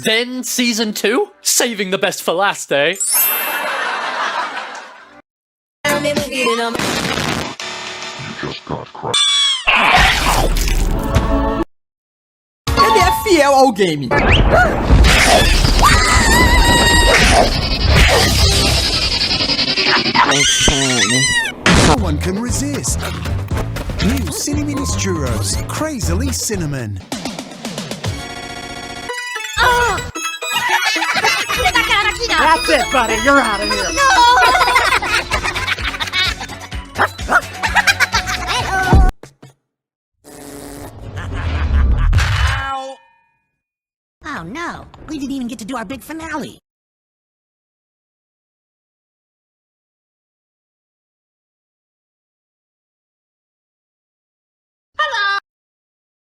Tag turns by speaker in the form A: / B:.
A: Then season 2? Saving the best for last, eh?
B: You just got crushed.
C: Ele é fiel ao game.
D: No one can resist. New Cine Minis Churros, crazily cinnamon.
E: That's it, buddy. You're out of here.
F: Oh no, we didn't even get to do our big finale.